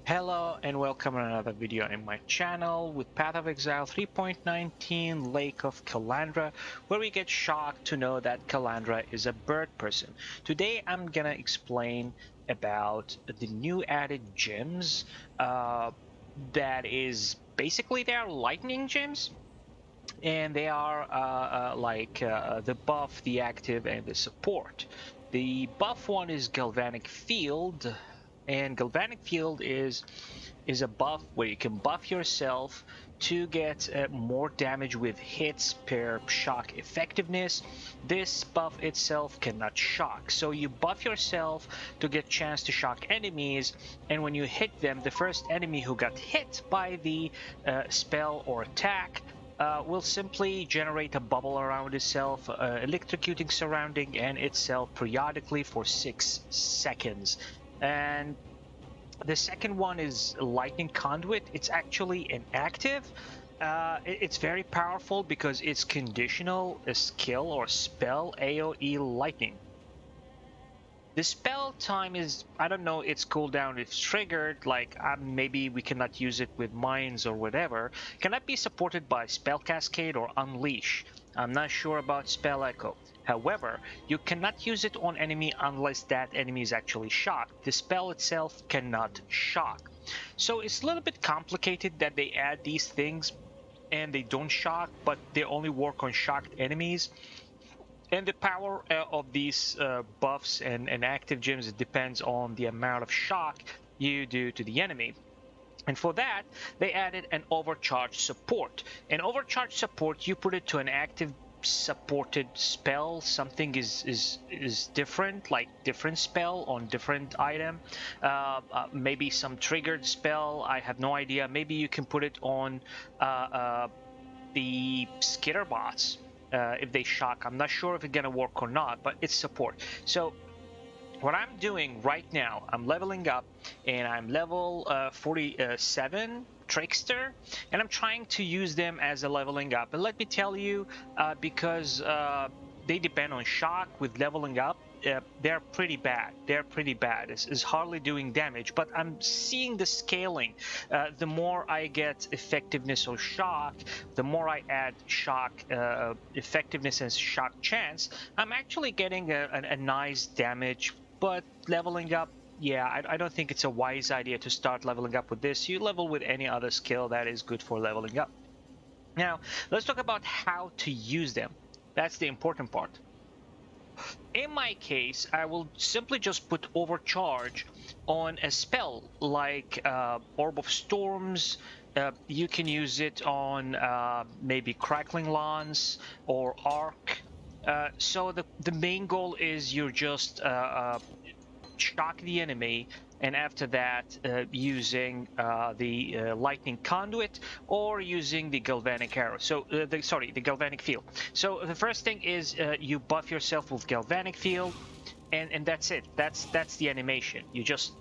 Hello and welcome to another video in my channel with Path of Exile 3.19 Lake of Calandra, where we get shocked to know that Calandra is a bird person. Today I'm gonna explain about the new added gems that is basically they are lightning gems, and they are the buff, the active, and the support. The buff one is Galvanic Field, and Galvanic Field is a buff where you can buff yourself to get more damage with hits per shock effectiveness. This buff itself cannot shock, so you buff yourself to get chance to shock enemies, and when you hit them, the first enemy who got hit by the spell or attack will simply generate a bubble around itself, electrocuting surrounding and itself periodically for 6 seconds. And the second one is Lightning Conduit. It's actually an active. It's very powerful because it's conditional a skill or spell AoE lightning. The spell time is, I don't know, its cooldown is triggered, like maybe we cannot use it with mines or whatever. Cannot be supported by Spell Cascade or Unleash. I'm not sure about Spell Echo. However, you cannot use it on enemy unless that enemy is actually shocked. The spell itself cannot shock. So it's a little bit complicated that they add these things and they don't shock, but they only work on shocked enemies. And the power of these buffs and active gems, it depends on the amount of shock you do to the enemy. And for that, they added an Overcharge support. An Overcharge support, you put it to an active supported spell. Something is different, like different spell on different item. Maybe some triggered spell, I have no idea. Maybe you can put it on the skitter bots. If they shock, I'm not sure if it's gonna work or not, but it's support. So what I'm doing right now, I'm leveling up, and I'm level 47 Trickster, and I'm trying to use them as a leveling up. And let me tell you, because they depend on shock with leveling up, they're pretty bad. They're pretty bad. It's hardly doing damage, but I'm seeing the scaling. The more I get effectiveness or shock, the more I add shock effectiveness and shock chance, I'm actually getting a nice damage. But leveling up, yeah, I don't think it's a wise idea to start leveling up with this. You level with any other skill that is good for leveling up. Now, let's talk about how to use them. That's the important part. In my case, I will simply just put Overcharge on a spell like Orb of Storms. You can use it on maybe Crackling Lance or Arc. So the main goal is you're just shock the enemy, and after that using the Lightning Conduit or using the Galvanic Arrow. So the Galvanic Field. So the first thing is you buff yourself with Galvanic Field, and that's it. That's the animation. You just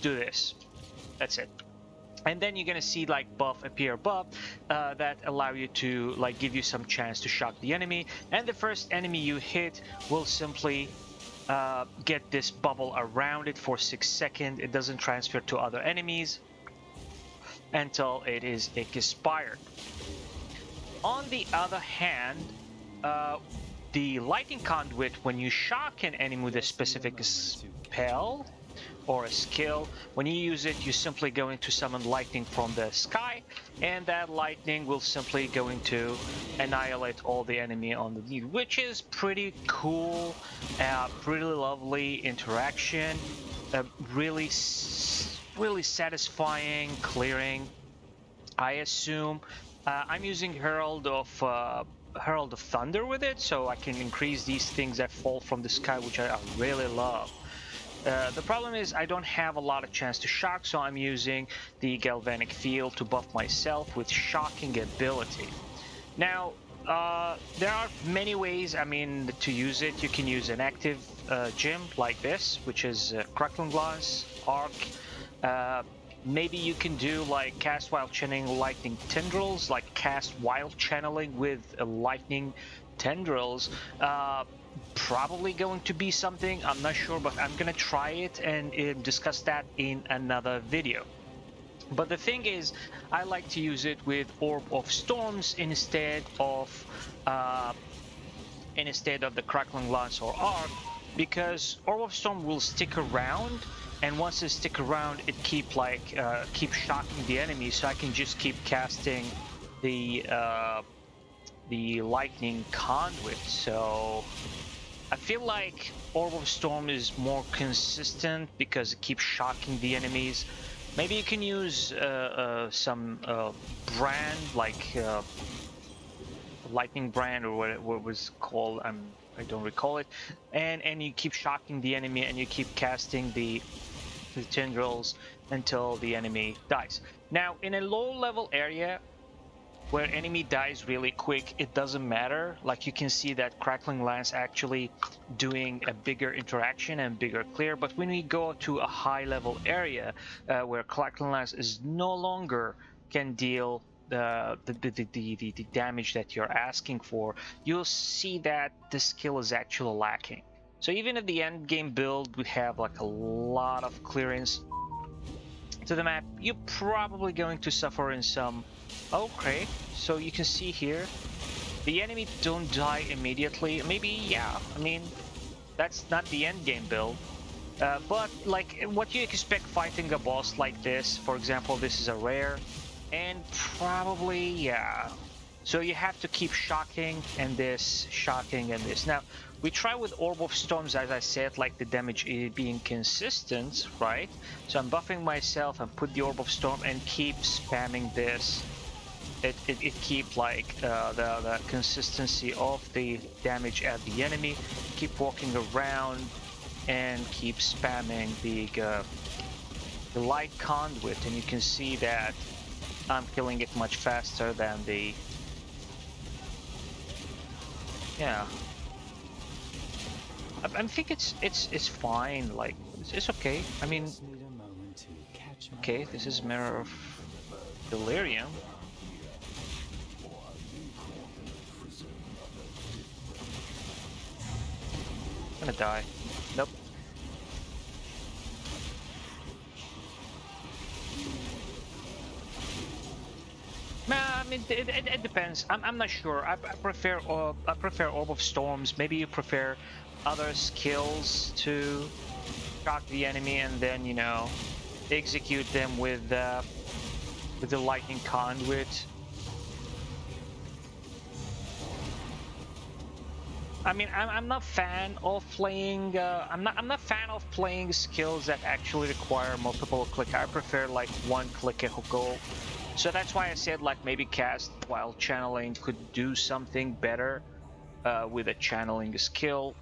do this. That's it. And then you're gonna see like buff appear above that allow you to like give you some chance to shock the enemy, and the first enemy you hit will simply get this bubble around it for 6 seconds. It doesn't transfer to other enemies until it is expired. On the other hand, the Lightning Conduit, when you shock an enemy with a specific spell or a skill, when you use it, you simply going to summon lightning from the sky, and that lightning will simply going to annihilate all the enemy on the lead, which is pretty cool, pretty lovely interaction, really satisfying clearing. I assume I'm using Herald of Thunder with it, so I can increase these things that fall from the sky, which I really love. The problem is I don't have a lot of chance to shock, so I'm using the Galvanic Field to buff myself with shocking ability. Now, there are many ways, I mean, to use it. You can use an active gem like this, which is Crackling Lance, Arc. Maybe you can do like cast while channeling lightning tendrils, like cast while channeling with lightning tendrils. Probably going to be something, I'm not sure, but I'm gonna try it and discuss that in another video. But the thing is, I like to use it with Orb of Storms uh, instead of the Crackling Lance or Arc, because Orb of Storm will stick around, and once it stick around, it keep shocking the enemy, so I can just keep casting the Lightning Conduit. So I feel like Orb of Storm is more consistent because it keeps shocking the enemies. Maybe you can use some brand like Lightning brand, or what it was called. I don't recall it. And you keep shocking the enemy, and you keep casting the tendrils until the enemy dies. Now, in a low level area where enemy dies really quick, it doesn't matter. Like, you can see that Crackling Lance actually doing a bigger interaction and bigger clear. But when we go to a high level area where Crackling Lance is no longer can deal the damage that you're asking for, you'll see that the skill is actually lacking. So even at the end game build, we have like a lot of clearance to the map, you're probably going to suffer in some. Okay, so you can see here the enemy don't die immediately. Maybe, yeah, I mean, that's not the end game build, but like what you expect fighting a boss like this. For example, this is a rare, and probably, yeah, so you have to keep shocking and this, shocking and this. Now we try with Orb of Storms, as I said, like the damage being consistent, right? So I'm buffing myself and put the Orb of Storm and keep spamming this. It keep like the consistency of the damage at the enemy. Keep walking around and keep spamming the Light Conduit, and you can see that I'm killing it much faster than the. Yeah, I think it's fine. Like, it's okay. I mean, okay, this is Mirror of Delirium. I'm gonna die. Nope. Nah, I mean, it depends. I'm not sure. I prefer Orb of Storms. Maybe you prefer other skills to shock the enemy and then, you know, execute them with the Lightning Conduit. I mean, I'm not fan of playing. I'm not fan of playing skills that actually require multiple click. I prefer like one click and go. So that's why I said like maybe cast while channeling could do something better with a channeling skill,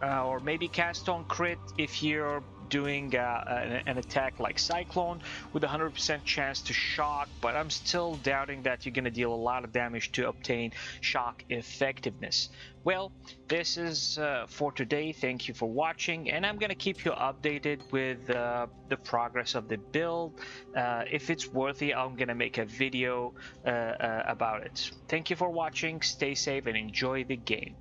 or maybe cast on crit if you're doing an attack like Cyclone with 100% chance to shock. But I'm still doubting that you're gonna deal a lot of damage to obtain shock effectiveness. Well, this is for today. Thank you for watching, and I'm gonna keep you updated with the progress of the build. If it's worthy, I'm gonna make a video about it. Thank you for watching. Stay safe and enjoy the game.